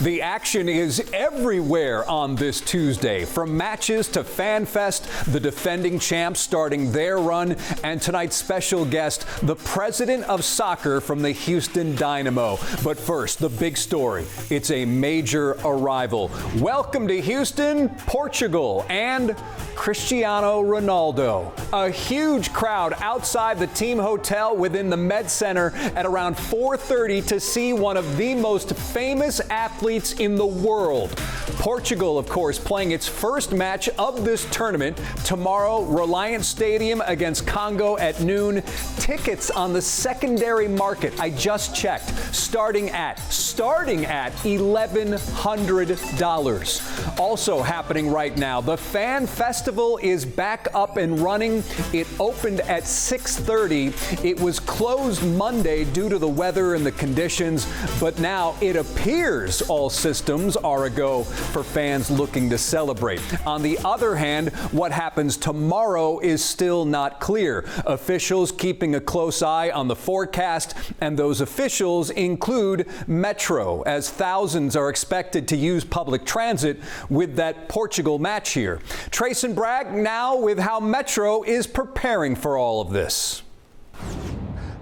The action is everywhere on this Tuesday, from matches to Fan Fest, the defending champs starting their run, and tonight's special guest, the president of soccer from the Houston Dynamo. But first, the big story. It's a major arrival. Welcome to Houston, Portugal, and Cristiano Ronaldo. A huge crowd outside the team hotel within the Med Center at around 4:30 to see one of the most famous athletes in the world. Portugal, of course, playing its first match of this tournament tomorrow, Reliance Stadium against Congo at noon. Tickets on the secondary market, I just checked, starting at $1,100. Also happening right now, the Fan Festival is back up and running. It opened at 6:30. It was closed Monday due to the weather and the conditions, but now it appears all systems are a go for fans looking to celebrate. On the other hand, what happens tomorrow is still not clear. Officials keeping a close eye on the forecast, and those officials include Metro, as thousands are expected to use public transit with that Portugal match here. Trace and Bragg now with how Metro is preparing for all of this.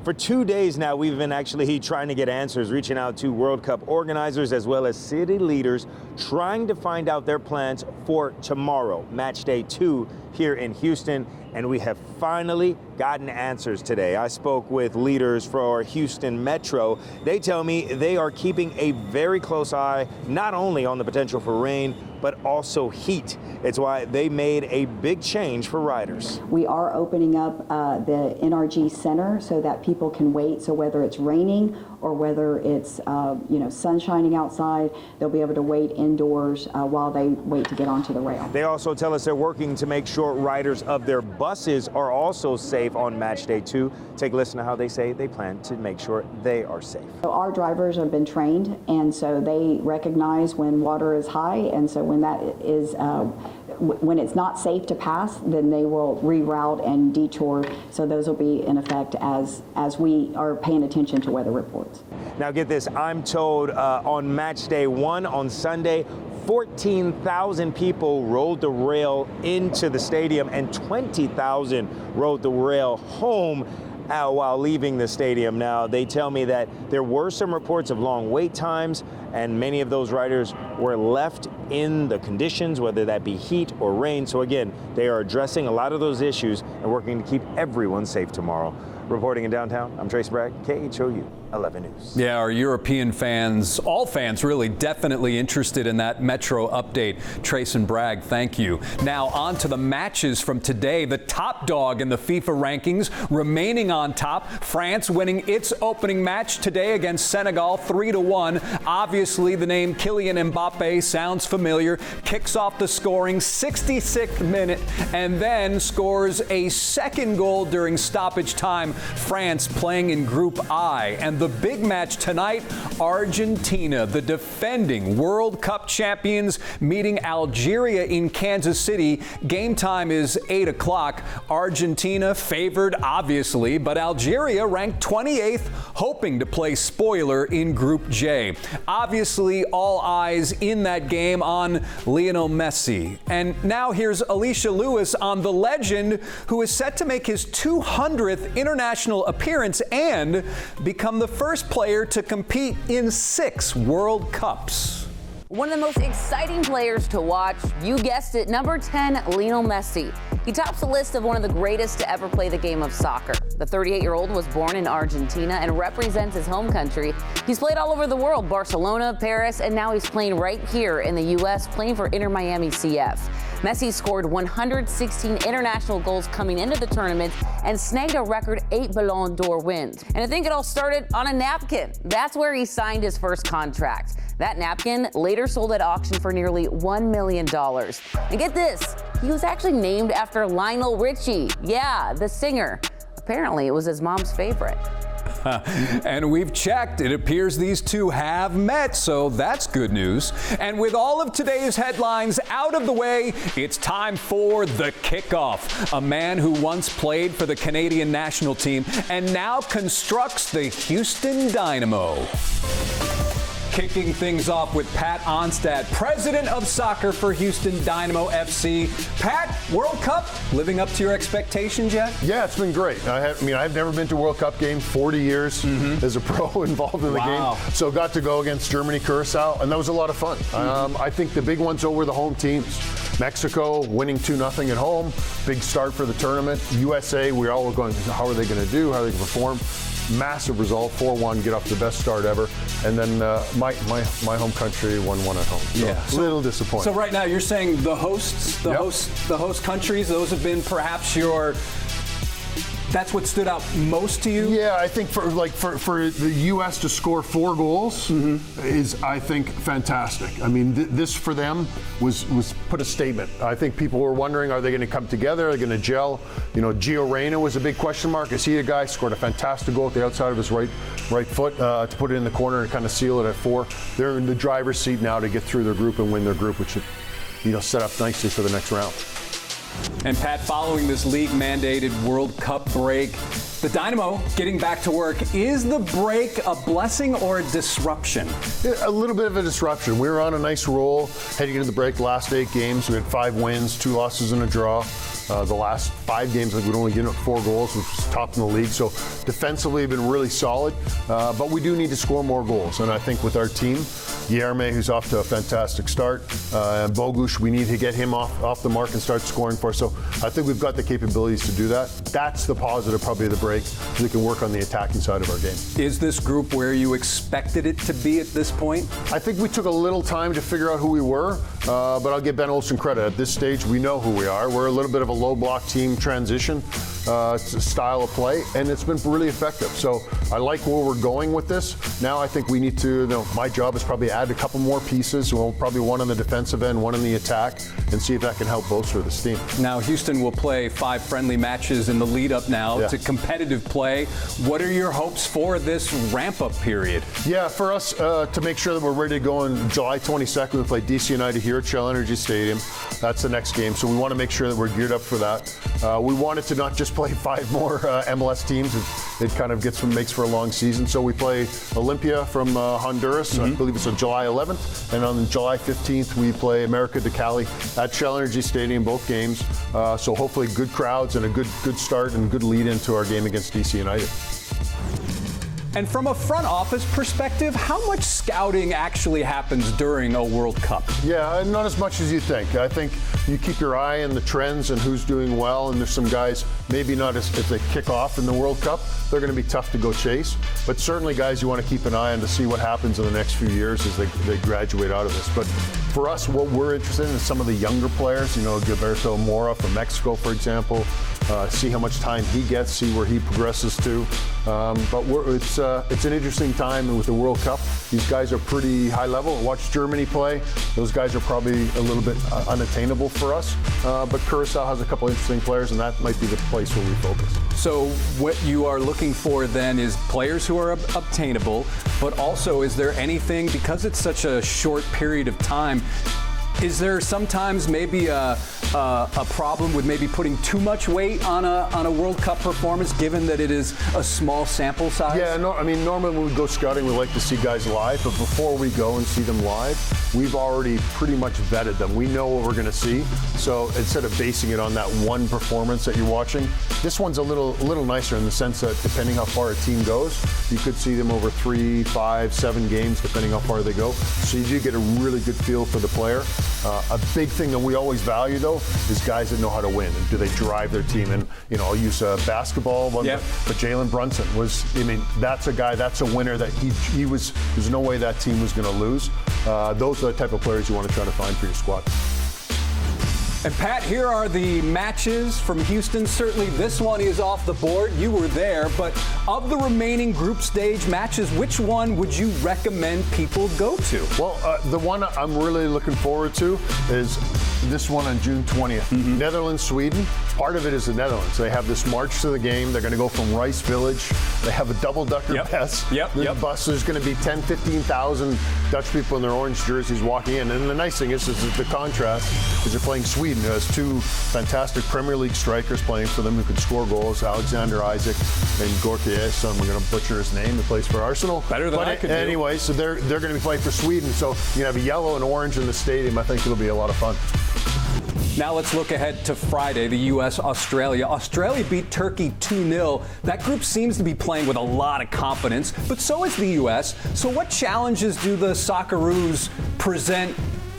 For 2 days now, we've been actually trying to get answers, reaching out to World Cup organizers as well as city leaders, trying to find out their plans for tomorrow, match day 2 here in Houston. And we have finally gotten answers today. I spoke with leaders for Houston Metro. They tell me they are keeping a very close eye, not only on the potential for rain, but also heat. It's why they made a big change for riders. We are opening up the NRG Center so that people can wait. So whether it's raining or whether it's sun shining outside, they'll be able to wait indoors while they wait to get onto the rail. They also tell us they're working to make sure riders of their buses are also safe on match day 2. Take a listen to how they say they plan to make sure they are safe. So our drivers have been trained, and so they recognize when water is high, and so when that is when it's not safe to pass, then they will reroute and detour. So those will be in effect as we are paying attention to weather reports. Now get this, I'm told on match day 1 on Sunday, 14,000 people rode the rail into the stadium and 20,000 rode the rail home while leaving the stadium. Now, they tell me that there were some reports of long wait times, and many of those riders were left in the conditions, whether that be heat or rain. So again, they are addressing a lot of those issues and working to keep everyone safe tomorrow. Reporting in downtown, I'm Trace Bragg, KHOU 11 News. Yeah, our European fans, all fans really, definitely interested in that Metro update. Trace and Bragg, thank you. Now on to the matches from today. The top dog in the FIFA rankings remaining on top. France winning its opening match today against Senegal 3-1. Obviously, the name Kylian Mbappe sounds familiar. Kicks off the scoring 66th minute and then scores a second goal during stoppage time. France playing in Group I. And the big match tonight, Argentina, the defending World Cup champions, meeting Algeria in Kansas City. Game time is 8 o'clock. Argentina favored, obviously, but Algeria ranked 28th, hoping to play spoiler in Group J. Obviously, all eyes in that game on Lionel Messi. And now here's Alicia Lewis on the legend who is set to make his 200th international appearance and become the first player to compete in 6 World Cups. One of the most exciting players to watch, you guessed it, number 10, Lionel Messi. He tops the list of one of the greatest to ever play the game of soccer. The 38-year-old was born in Argentina and represents his home country. He's played all over the world, Barcelona, Paris, and now he's playing right here in the U.S., playing for Inter Miami CF. Messi scored 116 international goals coming into the tournament and snagged a record 8 Ballon d'Or wins. And I think it all started on a napkin. That's where he signed his first contract. That napkin later sold at auction for nearly $1 million. And get this, he was actually named after Lionel Richie. Yeah, the singer. Apparently, it was his mom's favorite. And we've checked. It appears these two have met, so that's good news. And with all of today's headlines out of the way, it's time for the kickoff. A man who once played for the Canadian national team and now constructs the Houston Dynamo. kicking things off with Pat Onstad, president of soccer for Houston Dynamo FC. Pat, World Cup, living up to your expectations yet? Yeah, it's been great. I've never been to a World Cup game, 40 years as a pro involved in the game. So got to go against Germany, Curacao, and that was a lot of fun. I think the big ones were the home teams. Mexico winning 2-0 at home, big start for the tournament. USA, we all were going, how are they going to do? How are they going to perform? Massive result, 4-1, get off to the best start ever. And then my home country 1-1 at home. So yeah. A little disappointing. So right now you're saying the hosts, the host countries, those have been perhaps that's what stood out most to you? Yeah, I think for the U.S. to score 4 goals is, I think, fantastic. I mean, this for them was put a statement. I think people were wondering, are they going to come together? Are they going to gel? You know, Gio Reyna was a big question mark. Is he a guy? Scored a fantastic goal at the outside of his right foot to put it in the corner and kind of seal it at 4. They're in the driver's seat now to get through their group and win their group, which should, set up nicely for the next round. And Pat, following this league-mandated World Cup break, the Dynamo getting back to work. Is the break a blessing or a disruption? A little bit of a disruption. We were on a nice roll heading into the break. The last 8 games, we had 5 wins, 2 losses and a draw. The last 5 games, we'd only given up 4 goals, which was top in the league. So defensively, we've been really solid. But we do need to score more goals. And I think with our team, Yerme, who's off to a fantastic start, and Bogusz, we need to get him off the mark and start scoring for us. So I think we've got the capabilities to do that. That's the positive, probably, of the break. We can work on the attacking side of our game. Is this group where you expected it to be at this point? I think we took a little time to figure out who we were, but I'll give Ben Olsen credit. At this stage, we know who we are. We're a little bit of a low block team transition style of play, and it's been really effective. So I like where we're going with this. Now I think we need to, my job is probably add a couple more pieces. Well, probably one on the defensive end, one on the attack, and see if that can help bolster this team. Now, Houston will play 5 friendly matches in the lead up now to competitive play. What are your hopes for this ramp-up period? Yeah, for us to make sure that we're ready to go on July 22nd, we play DC United here at Shell Energy Stadium. That's the next game, so we want to make sure that we're geared up for that. We wanted to not just play 5 more MLS teams. It kind of makes for a long season. So we play Olympia from Honduras. I believe it's on July 11th. And on July 15th, we play America de Cali at Shell Energy Stadium, both games. So hopefully good crowds and a good start and good lead into our game against DC United. And from a front office perspective, how much scouting actually happens during a World Cup? Yeah, not as much as you think. I think you keep your eye on the trends and who's doing well, and there's some guys, maybe not if they kick off in the World Cup, they're going to be tough to go chase. But certainly guys you want to keep an eye on to see what happens in the next few years as they graduate out of this. But for us, what we're interested in is some of the younger players, Gilberto Mora from Mexico, for example, see how much time he gets, see where he progresses to. But it's an interesting time with the World Cup. These guys are pretty high level. Watch Germany play. Those guys are probably a little bit unattainable for us. But Curacao has a couple interesting players, and that might be the place where we focus. So what you are looking for then is players who are obtainable, but also is there anything, because it's such a short period of time, is there sometimes maybe a problem with maybe putting too much weight on a World Cup performance, given that it is a small sample size? Yeah, normally when we go scouting, we like to see guys live, but before we go and see them live, we've already pretty much vetted them. We know what we're going to see, so instead of basing it on that one performance that you're watching, this one's a little nicer in the sense that depending how far a team goes, you could see them over 3, 5, 7 games, depending how far they go. So you do get a really good feel for the player. A big thing that we always value, though, is guys that know how to win and do they drive their team. And I'll use basketball one, but Jalen Brunson that's a guy, that's a winner that there's no way that team was going to lose. Those are the type of players you want to try to find for your squad. And Pat, here are the matches from Houston. Certainly this one is off the board. You were there, but of the remaining group stage matches, which one would you recommend people go to? Well, the one I'm really looking forward to is this one on June 20th. Netherlands, Sweden. Part of it is the Netherlands. They have this march to the game. They're going to go from Rice Village. They have a double-decker bus. The bus, there's going to be 10, 15,000 Dutch people in their orange jerseys walking in. And the nice thing is the contrast is they're playing Sweden, who has two fantastic Premier League strikers playing for them who can score goals, Alexander Isaac and Gorkies. I'm going to butcher his name. He plays for Arsenal. Better than I could do. Anyway, so they're going to be playing for Sweden. So you have a yellow and orange in the stadium. I think it'll be a lot of fun. Now let's look ahead to Friday, the U.S.-Australia. Australia beat Turkey 2-0. That group seems to be playing with a lot of confidence, but so is the U.S. So what challenges do the Socceroos present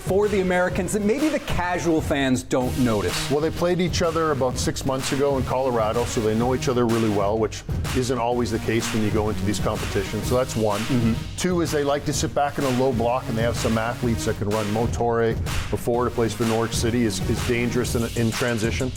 for the Americans that maybe the casual fans don't notice? Well, they played each other about 6 months ago in Colorado, so they know each other really well, which isn't always the case when you go into these competitions. So that's one. Two is they like to sit back in a low block, and they have some athletes that can run. Motore, a forward who plays for Norwich City, is dangerous in transition.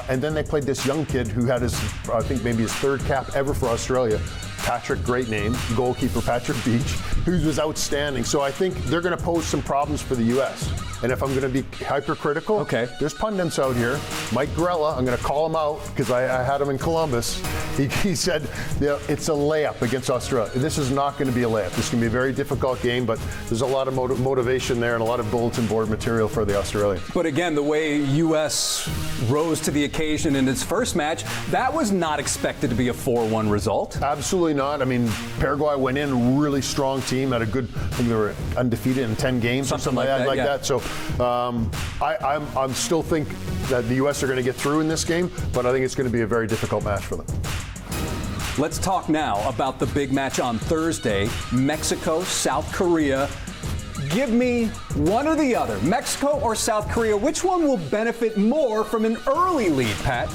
And then they played this young kid who had I think maybe his third cap ever for Australia. Patrick, great name, goalkeeper Patrick Beach, who was outstanding. So I think they're going to pose some problems for the U.S. And if I'm going to be hypercritical, there's pundits out here. Mike Grella, I'm going to call him out because I had him in Columbus. He said, it's a layup against Australia. This is not going to be a layup. This is going to be a very difficult game, but there's a lot of motivation there and a lot of bulletin board material for the Australians. But again, the way U.S. rose to the occasion in its first match, that was not expected to be a 4-1 result. Absolutely not. I mean, Paraguay went in, really strong team, had a good, I think they were undefeated in 10 games or something like that. So I still think that the U.S. are going to get through in this game, but I think it's going to be a very difficult match for them. Let's talk now about the big match on Thursday, Mexico, South Korea. Give me one or the other, Mexico or South Korea. Which one will benefit more from an early lead, Pat?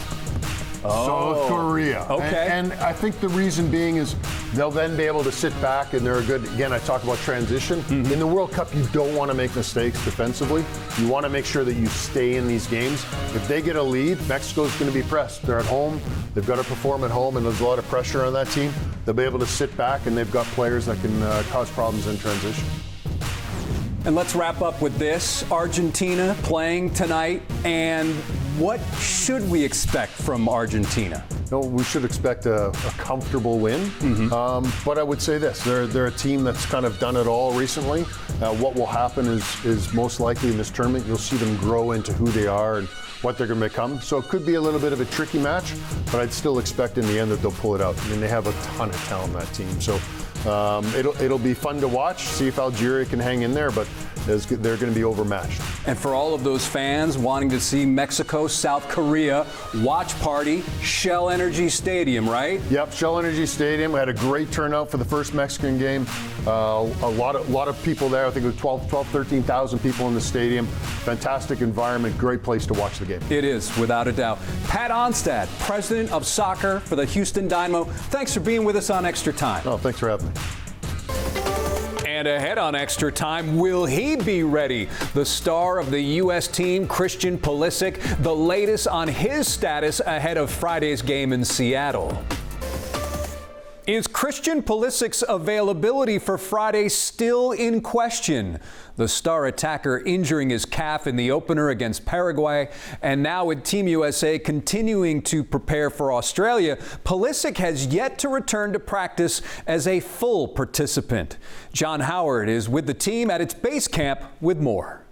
South Korea. Okay. And I think the reason being is they'll then be able to sit back and they're a good, again, I talk about transition. In the World Cup, you don't want to make mistakes defensively. You want to make sure that you stay in these games. If they get a lead, Mexico's going to be pressed. They're at home. They've got to perform at home, and there's a lot of pressure on that team. They'll be able to sit back, and they've got players that can cause problems in transition. And let's wrap up with this. Argentina playing tonight, and what should we expect from Argentina? No, we should expect a comfortable win. But I would say this, they're a team that's kind of done it all recently. What will happen is most likely in this tournament, you'll see them grow into who they are and what they're going to become. So it could be a little bit of a tricky match, but I'd still expect in the end that they'll pull it out. I mean, they have a ton of talent on that team. So it'll be fun to watch, see if Algeria can hang in there, but they're going to be overmatched. And for all of those fans wanting to see Mexico, South Korea, watch party, Shell Energy Stadium, right? Yep, Shell Energy Stadium. We had a great turnout for the first Mexican game. A lot of people there. I think it was 13,000 people in the stadium. Fantastic environment, great place to watch the game. It is, without a doubt. Pat Onstad, president of soccer for the Houston Dynamo. Thanks for being with us on Extra Time. Oh, thanks for having me. And ahead on Extra Time, will he be ready? The star of the U.S. team, Christian Pulisic, the latest on his status ahead of Friday's game in Seattle. Is Christian Pulisic's availability for Friday still in question? The star attacker injuring his calf in the opener against Paraguay, and now with Team USA continuing to prepare for Australia, Pulisic has yet to return to practice as a full participant. John Howard is with the team at its base camp with more.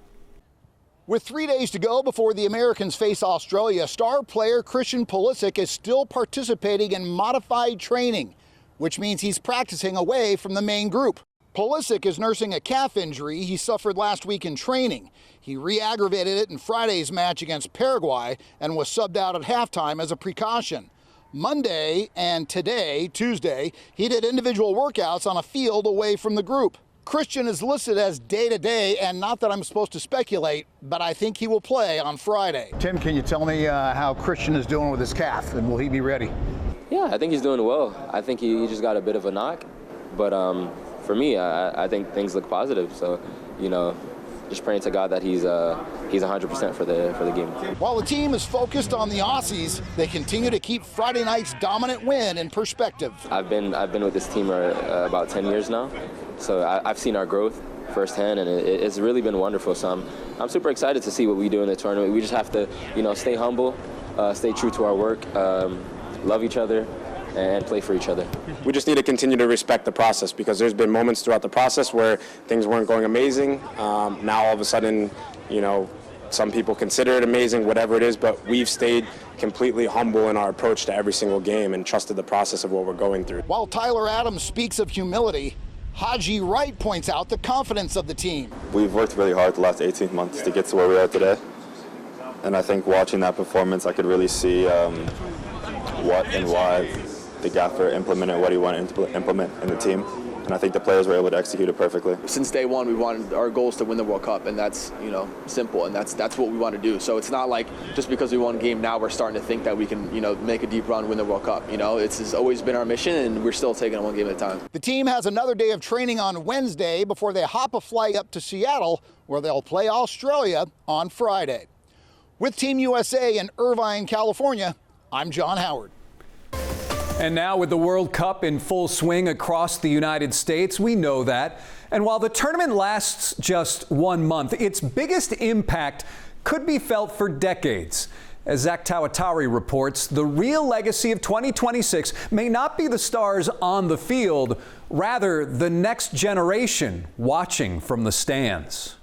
With 3 days to go before the Americans face Australia, star player Christian Pulisic is still participating in modified training, which means he's practicing away from the main group. Pulisic is nursing a calf injury he suffered last week in training. He re-aggravated it in Friday's match against Paraguay and was subbed out at halftime as a precaution. Monday and today, Tuesday, he did individual workouts on a field away from the group. Christian is listed as day-to-day, and not that I'm supposed to speculate, but I think he will play on Friday. Tim, can you tell me how Christian is doing with his calf, and will he be ready? Yeah, I think he's doing well. I think he just got a bit of a knock, but for me, I think things look positive. So, just praying to God that he's 100% for the game. While the team is focused on the Aussies, they continue to keep Friday night's dominant win in perspective. I've been with this team about 10 years now, so I've seen our growth firsthand, and it's really been wonderful. So I'm super excited to see what we do in the tournament. We just have to, stay humble, stay true to our work, love each other, and play for each other. We just need to continue to respect the process, because there's been moments throughout the process where things weren't going amazing. Now all of a sudden, you know, some people consider it amazing, whatever it is, but we've stayed completely humble in our approach to every single game and trusted the process of what we're going through. While Tyler Adams speaks of humility, Haji Wright points out the confidence of the team. We've worked really hard the last 18 months to get to where we are today. And I think watching that performance, I could really see what and why the gaffer implemented what he wanted to implement in the team. And I think the players were able to execute it perfectly. Since day one, we wanted our goals to win the World Cup, and that's, you know, simple, and that's what we want to do. So it's not like just because we won a game now we're starting to think that we can, you know, make a deep run, win the World Cup. You know, it's always been our mission, and we're still taking it one game at a time. The team has another day of training on Wednesday before they hop a flight up to Seattle, where they'll play Australia on Friday. With Team USA in Irvine, California, I'm John Howard. And now with the World Cup in full swing across the United States, we know that. And while the tournament lasts just 1 month, its biggest impact could be felt for decades. As Zach Tawatari reports, the real legacy of 2026 may not be the stars on the field, rather the next generation watching from the stands.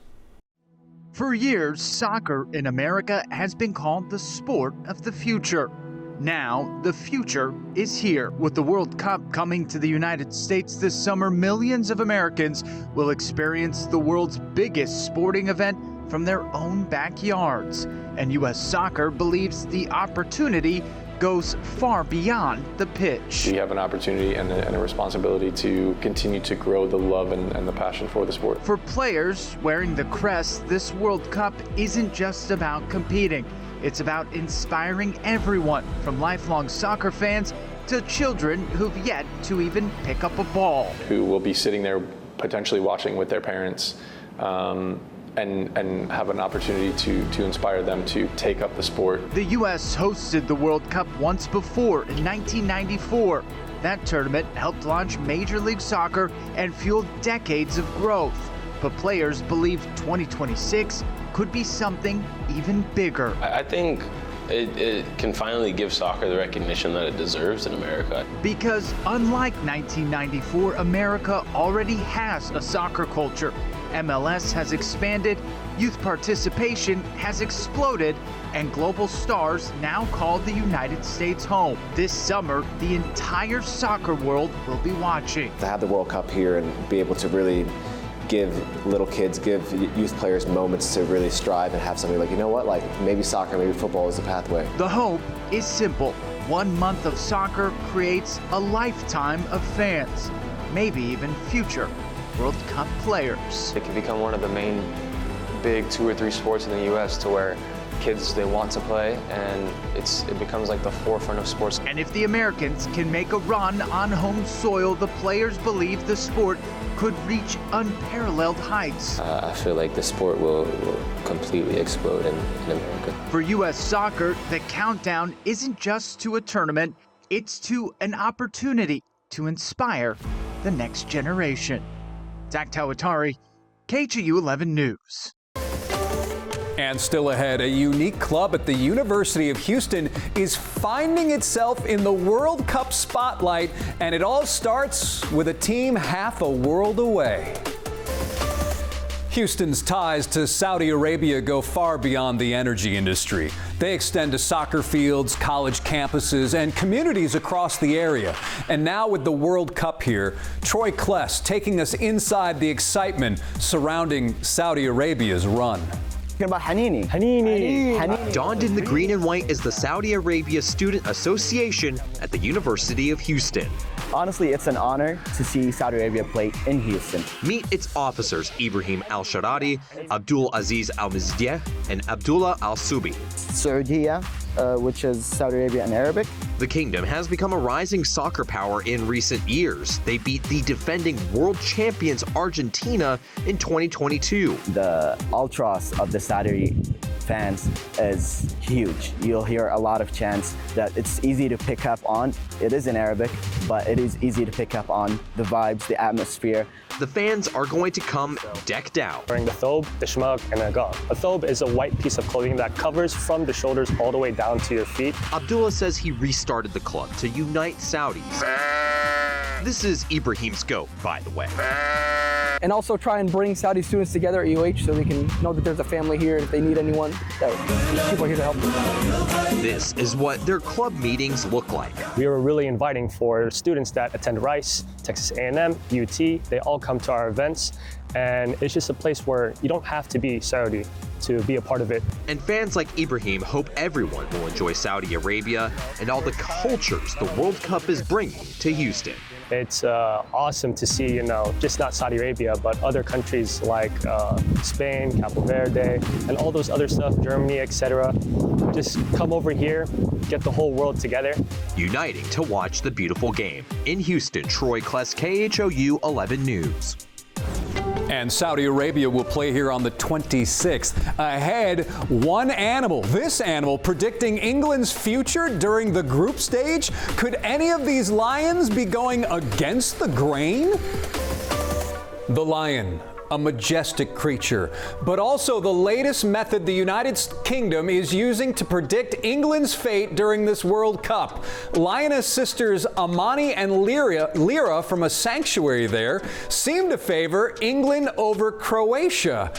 For years, soccer in America has been called the sport of the future. Now, the future is here. With the World Cup coming to the United States this summer, millions of Americans will experience the world's biggest sporting event from their own backyards. And U.S. Soccer believes the opportunity goes far beyond the pitch. We have an opportunity and a responsibility to continue to grow the love and the passion for the sport. For players wearing the crest, this World Cup isn't just about competing. It's about inspiring everyone, from lifelong soccer fans to children who've yet to even pick up a ball. Who will be sitting there potentially watching with their parents and have an opportunity to inspire them to take up the sport. The U.S. hosted the World Cup once before in 1994. That tournament helped launch Major League Soccer and fueled decades of growth. But players believe 2026 could be something even bigger. I think it can finally give soccer the recognition that it deserves in America. Because unlike 1994, America already has a soccer culture. MLS has expanded, youth participation has exploded, and global stars now call the United States home. This summer, the entire soccer world will be watching. To have the World Cup here and be able to really give little kids, give youth players moments to really strive and have something like, you know what, like maybe soccer, maybe football is the pathway. The hope is simple. 1 month of soccer creates a lifetime of fans, maybe even future World Cup players. It can become one of the main big 2 or 3 sports in the U.S. to where kids, they want to play, and it becomes like the forefront of sports. And if the Americans can make a run on home soil, the players believe the sport could reach unparalleled heights. I feel like the sport will completely explode in America. For U.S. soccer, the countdown isn't just to a tournament, it's to an opportunity to inspire the next generation. Zach Tawatari, KGU 11 News. And still ahead, a unique club at the University of Houston is finding itself in the World Cup spotlight, and it all starts with a team half a world away. Houston's ties to Saudi Arabia go far beyond the energy industry. They extend to soccer fields, college campuses, and communities across the area. And now with the World Cup here, Troy Kless taking us inside the excitement surrounding Saudi Arabia's run. About Hanini. Donned in the green and white is the Saudi Arabia Student Association at the University of Houston. Honestly, it's an honor to see Saudi Arabia play in Houston. Meet its officers, Ibrahim Al-Sharadi, Abdul Aziz Al-Mizdieh, and Abdullah Al-Subi. Saudiya, which is Saudi Arabia in Arabic. The kingdom has become a rising soccer power in recent years. They beat the defending world champions Argentina in 2022. The ultras of the Saudi fans is huge. You'll hear a lot of chants that it's easy to pick up on. It is in Arabic, but it is easy to pick up on the vibes, the atmosphere. The fans are going to come decked out. Wearing the thobe, the shemagh, and a gong. A thobe is a white piece of clothing that covers from the shoulders all the way down to your feet. Abdullah says he restarted the club to unite Saudis. This is Ibrahim's goat, by the way. And also try and bring Saudi students together at UH so they can know that there's a family here, and if they need anyone, that people are here to help them. This is what their club meetings look like. We were really inviting for students that attend Rice, Texas A&M, UT. They all come to our events, and it's just a place where you don't have to be Saudi to be a part of it. And fans like Ibrahim hope everyone will enjoy Saudi Arabia and all the cultures the World Cup is bringing to Houston. It's awesome to see, just not Saudi Arabia, but other countries like Spain, Cabo Verde, and all those other stuff, Germany, etc. Just come over here, get the whole world together. Uniting to watch the beautiful game. In Houston, Troy Kless, KHOU 11 News. And Saudi Arabia will play here on the 26th. Ahead, one animal, this animal, predicting England's future during the group stage. Could any of these lions be going against the grain? The lion, a majestic creature, but also the latest method the United Kingdom is using to predict England's fate during this World Cup. Lioness sisters Amani and Lyra from a sanctuary there seem to favor England over Croatia.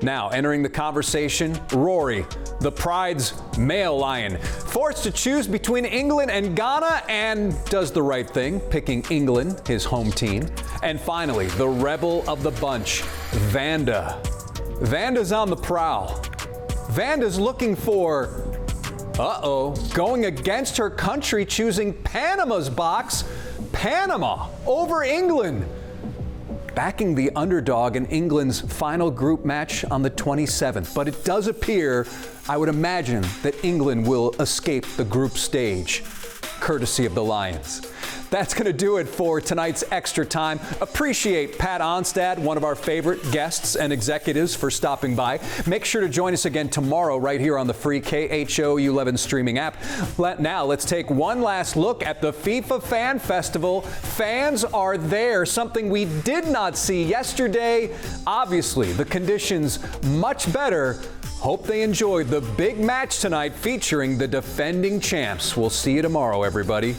Now, entering the conversation, Rory, the Pride's male lion, forced to choose between England and Ghana, and does the right thing, picking England, his home team. And finally, the rebel of the bunch, Vanda. Vanda's on the prowl. Vanda's looking for, going against her country, choosing Panama's box, Panama over England. Backing the underdog in England's final group match on the 27th. But it does appear, I would imagine, that England will escape the group stage, courtesy of the Lions. That's going to do it for tonight's Extra Time. Appreciate Pat Onstad, one of our favorite guests and executives, for stopping by. Make sure to join us again tomorrow right here on the free KHOU 11 streaming app. Now, let's take one last look at the FIFA Fan Festival. Fans are there, something we did not see yesterday. Obviously, the conditions much better. Hope they enjoyed the big match tonight featuring the defending champs. We'll see you tomorrow, everybody.